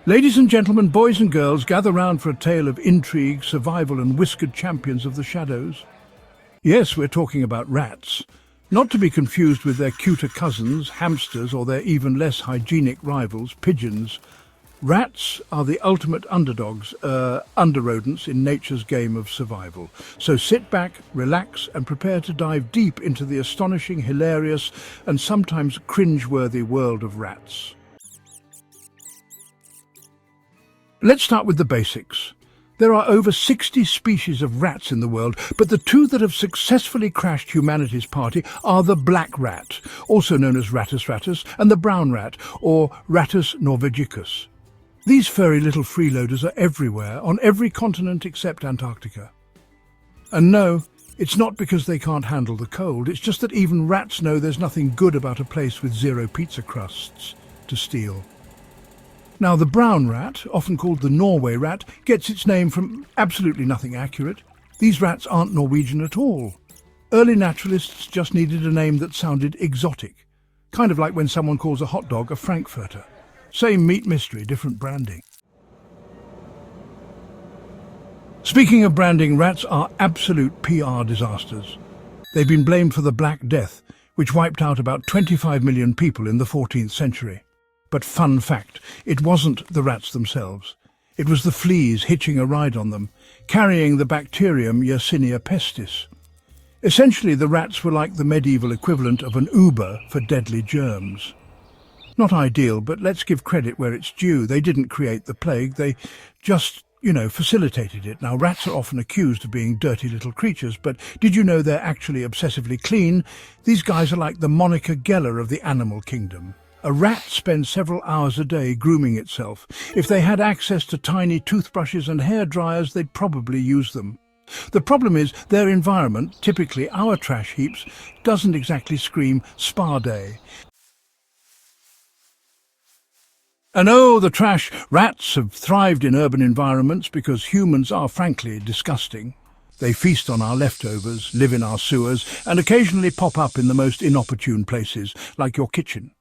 Ladies and gentlemen, boys and girls, gather round for a tale of intrigue, survival and whiskered champions of the shadows. Yes, we're talking about rats. Not to be confused with their cuter cousins, hamsters, or their even less hygienic rivals, pigeons. Rats are the ultimate underdogs, under-rodents in nature's game of survival. So sit back, relax, and prepare to dive deep into the astonishing, hilarious, and sometimes cringe-worthy world of rats. Let's start with the basics. There are over 60 species of rats in the world, but the two that have successfully crashed humanity's party are the black rat, also known as Rattus rattus, and the brown rat, or Rattus norvegicus. These furry little freeloaders are everywhere, on every continent except Antarctica. And no, it's not because they can't handle the cold, it's just that even rats know there's nothing good about a place with 0 pizza crusts to steal. Now, the brown rat, often called the Norway rat, gets its name from absolutely nothing accurate. These rats aren't Norwegian at all. Early naturalists just needed a name that sounded exotic, kind of like when someone calls a hot dog a Frankfurter. Same meat mystery, different branding. Speaking of branding, rats are absolute PR disasters. They've been blamed for the Black Death, which wiped out about 25 million people in the 14th century. But fun fact, it wasn't the rats themselves. It was the fleas hitching a ride on them, carrying the bacterium Yersinia pestis. Essentially, the rats were like the medieval equivalent of an Uber for deadly germs. Not ideal, but let's give credit where it's due. They didn't create the plague, they just, facilitated it. Now, rats are often accused of being dirty little creatures, but did you know they're actually obsessively clean? These guys are like the Monica Geller of the animal kingdom. A rat spends several hours a day grooming itself. If they had access to tiny toothbrushes and hair dryers, they'd probably use them. The problem is their environment, typically our trash heaps, doesn't exactly scream spa day. And oh, the trash! Rats have thrived in urban environments because humans are frankly disgusting. They feast on our leftovers, live in our sewers, and occasionally pop up in the most inopportune places, like your kitchen.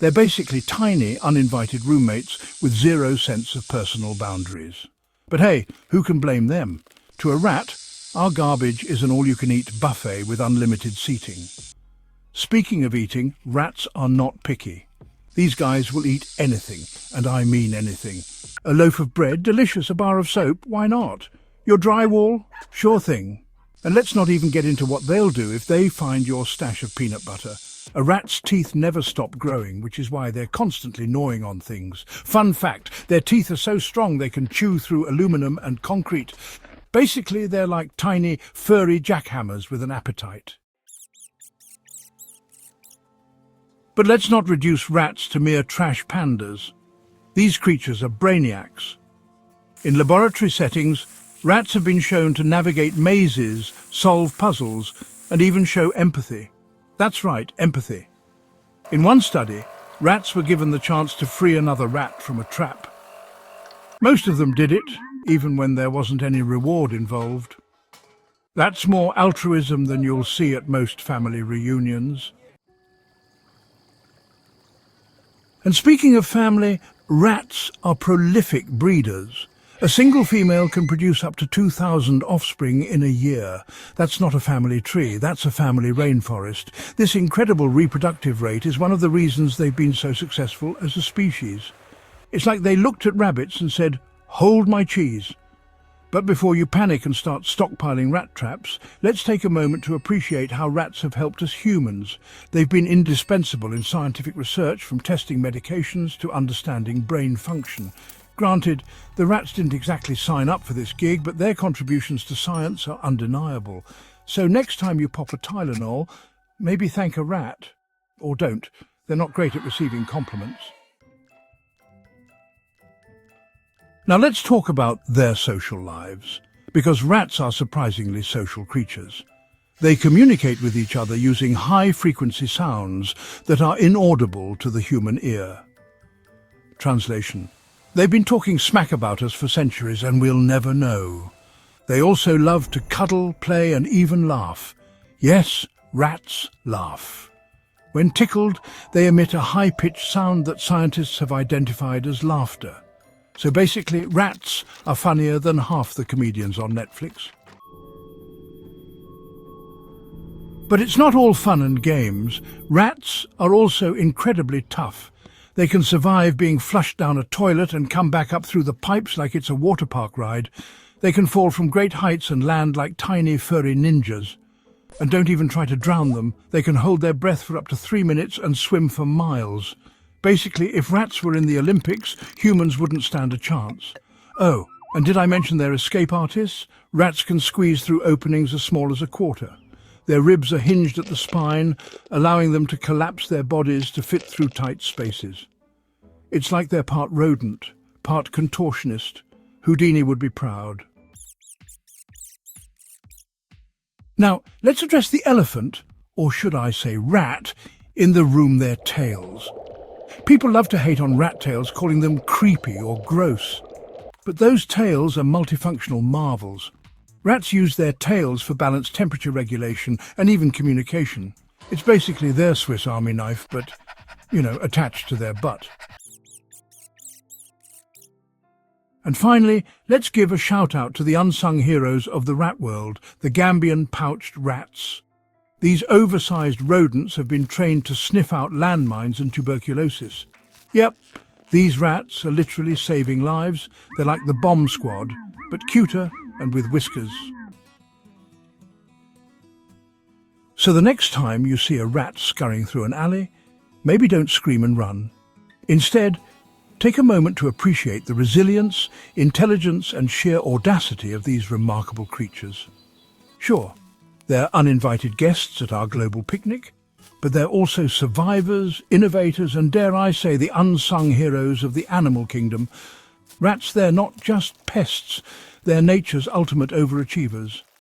They're basically tiny, uninvited roommates with 0 sense of personal boundaries. But hey, who can blame them? To a rat, our garbage is an all-you-can-eat buffet with unlimited seating. Speaking of eating, rats are not picky. These guys will eat anything, and I mean anything. A loaf of bread, delicious. A bar of soap, why not? Your drywall, sure thing. And let's not even get into what they'll do if they find your stash of peanut butter. A rat's teeth never stop growing, which is why they're constantly gnawing on things. Fun fact, their teeth are so strong they can chew through aluminum and concrete. Basically, they're like tiny, furry jackhammers with an appetite. But let's not reduce rats to mere trash pandas. These creatures are brainiacs. In laboratory settings, rats have been shown to navigate mazes, solve puzzles, and even show empathy. That's right, empathy. In one study, rats were given the chance to free another rat from a trap. Most of them did it, even when there wasn't any reward involved. That's more altruism than you'll see at most family reunions. And speaking of family, rats are prolific breeders. A single female can produce up to 2,000 offspring in a year. That's not a family tree, that's a family rainforest. This incredible reproductive rate is one of the reasons they've been so successful as a species. It's like they looked at rabbits and said, "Hold my cheese." But before you panic and start stockpiling rat traps, let's take a moment to appreciate how rats have helped us humans. They've been indispensable in scientific research, from testing medications to understanding brain function. Granted, the rats didn't exactly sign up for this gig, but their contributions to science are undeniable. So next time you pop a Tylenol, maybe thank a rat. Or don't. They're not great at receiving compliments. Now let's talk about their social lives, because rats are surprisingly social creatures. They communicate with each other using high-frequency sounds that are inaudible to the human ear. Translation: they've been talking smack about us for centuries and we'll never know. They also love to cuddle, play and even laugh. Yes, rats laugh. When tickled, they emit a high-pitched sound that scientists have identified as laughter. So basically, rats are funnier than half the comedians on Netflix. But it's not all fun and games. Rats are also incredibly tough. They can survive being flushed down a toilet and come back up through the pipes like it's a water park ride. They can fall from great heights and land like tiny furry ninjas. And don't even try to drown them. They can hold their breath for up to 3 minutes and swim for miles. Basically, if rats were in the Olympics, humans wouldn't stand a chance. Oh, and did I mention they're escape artists? Rats can squeeze through openings as small as a quarter. Their ribs are hinged at the spine, allowing them to collapse their bodies to fit through tight spaces. It's like they're part rodent, part contortionist. Houdini would be proud. Now, let's address the elephant, or should I say rat, in the room, their tails. People love to hate on rat tails, calling them creepy or gross. But those tails are multifunctional marvels. Rats use their tails for balanced temperature regulation and even communication. It's basically their Swiss Army knife, but, attached to their butt. And finally, let's give a shout-out to the unsung heroes of the rat world, the Gambian pouched rats. These oversized rodents have been trained to sniff out landmines and tuberculosis. Yep, these rats are literally saving lives. They're like the bomb squad, but cuter and with whiskers. So the next time you see a rat scurrying through an alley, maybe don't scream and run. Instead, take a moment to appreciate the resilience, intelligence and sheer audacity of these remarkable creatures. Sure, they're uninvited guests at our global picnic, but they're also survivors, innovators and, dare I say, the unsung heroes of the animal kingdom. Rats, they're not just pests, they're nature's ultimate overachievers.